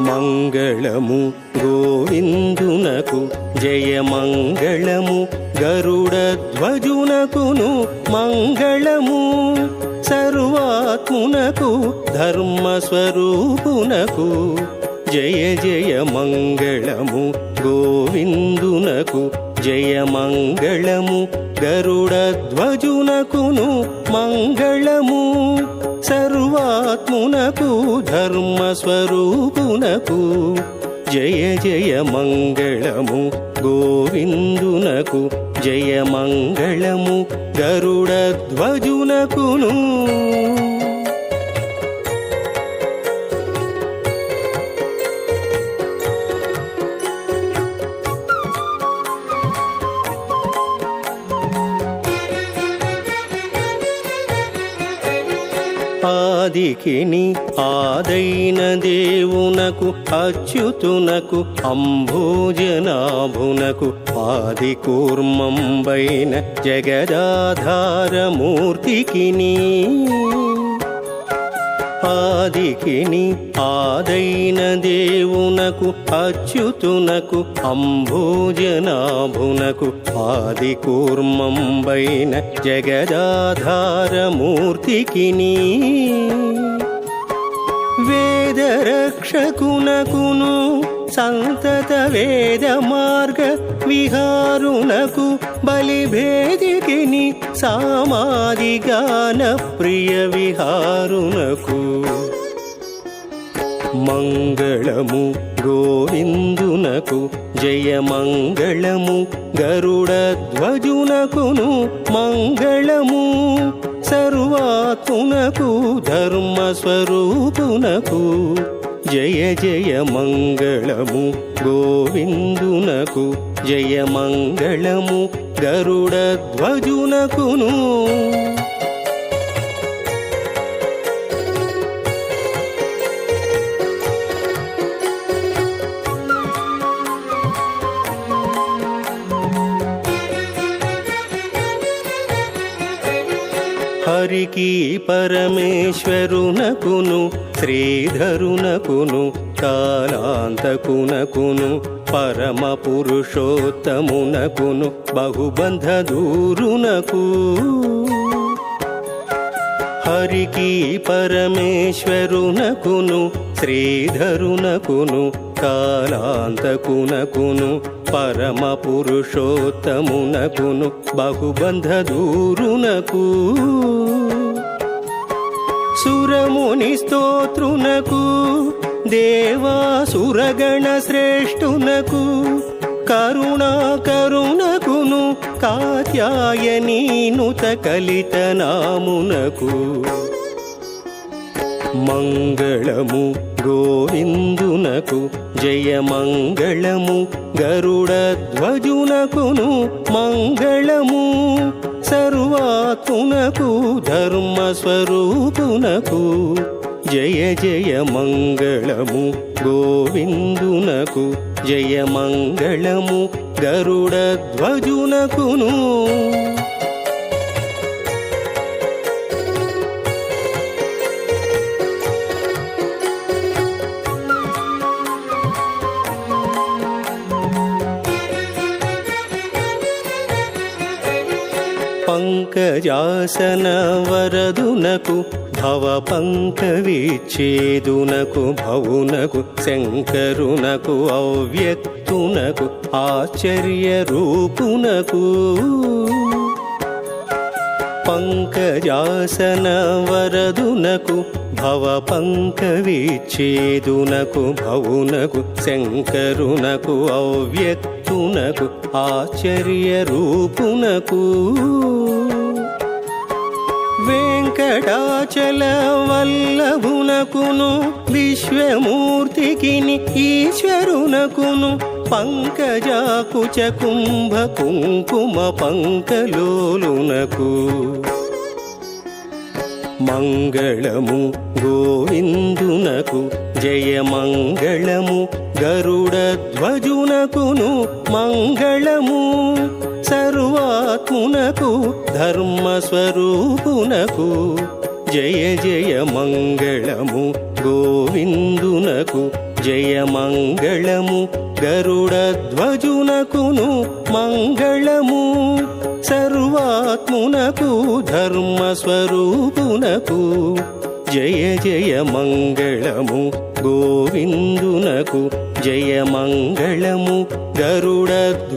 మంగళము గోవిందునకు జయ మంగళము గరుడధ్వజునకును మంగళము సర్వాత్మునకు ధర్మస్వరూపునకు జయ జయ మంగళము గోవిందునకు జయ మంగళము గరుడధ్వజునకును మంగళము సర్వాత్మునకు ధర్మస్వరూపునకు జయ జయ మంగళము గోవిందునకు జయ మంగళము గరుడధ్వజునకును. ఆదికిని ఆదైన దేవునకు అచ్యుతునకు అంభోజనాభునకు ఆది కూర్మంబైన జగదాధారమూర్తికిని ఆదికిని ఆదైన దేవునకు అచ్యుతునకు అంభోజనాభునకు ఆది కూర్మంబైన జగదాధారమూర్తికిని వేదరక్షకునకును సంతత వేద మార్గ విహారునకు బలిభేదికిని సామాదిగాన ప్రియ విహారునకు మంగళము గోవిందునకు జయ మంగళము గరుడధ్వజునకును మంగళము సర్వాత్మునకు ధర్మస్వరూపునకు జయ జయ మంగళము గోవిందునకు జయ మంగళము గరుడధ్వజునకును. హరికి పరమేశ్వరునకును శ్రీధరునకును కాలాంతకునకును పరమ పురుషోత్తమునకును బహుబంధదూరునకు హరికి పరమేశ్వరునకును శ్రీధరునకును కాలాంతకునకును పరమ పురుషోత్తమునకును బహుబంధదూరునకు సురముని స్తోత్రునకు దేవాసురగణ శ్రేష్ఠునకు కరుణాకరుణకును కాత్యాయనీనుత కలిత నామునకు మంగళము గోవిందునకు జయ మంగళము గరుడధ్వజునకును మంగళము సర్వాత్మునకు ధర్మస్వరూపునకు జయ జయ మంగళము గోవిందునకు జయ మంగళము గరుడధ్వజునకును. పంకజాసన వరదునకు భవ పంకవిచ్ఛేదునకు భవునకు శంకరునకు అవ్యక్తునకు ఆశ్చర్య రూపునకు పంకజాసన వరదునకు భవ పంకవిచ్ఛేదునకు భవునకు శంకరునకు అవ్యక్తునకు ఆశ్చర్య రూపునకు వెంకటాచల వల్లభునకును విశ్వమూర్తికిని ఈశ్వరునకును పంకజాకుచ కుంభ కుంకుమ పంకలోలునకు మంగళము గోవిందునకు జయ మంగళము గరుడధ్వజునకును మంగళము సర్వాత్మునకు ధర్మస్వరూపునకు జయ జయ మంగళము గోవిందునకు జయ మంగళము గరుడధ్వజునకును మంగళము సర్వాత్మునకు ధర్మస్వరూపునకు జయ జయ మంగళము గోవిందునకు జయ మంగళము గరుడధ్వజునకును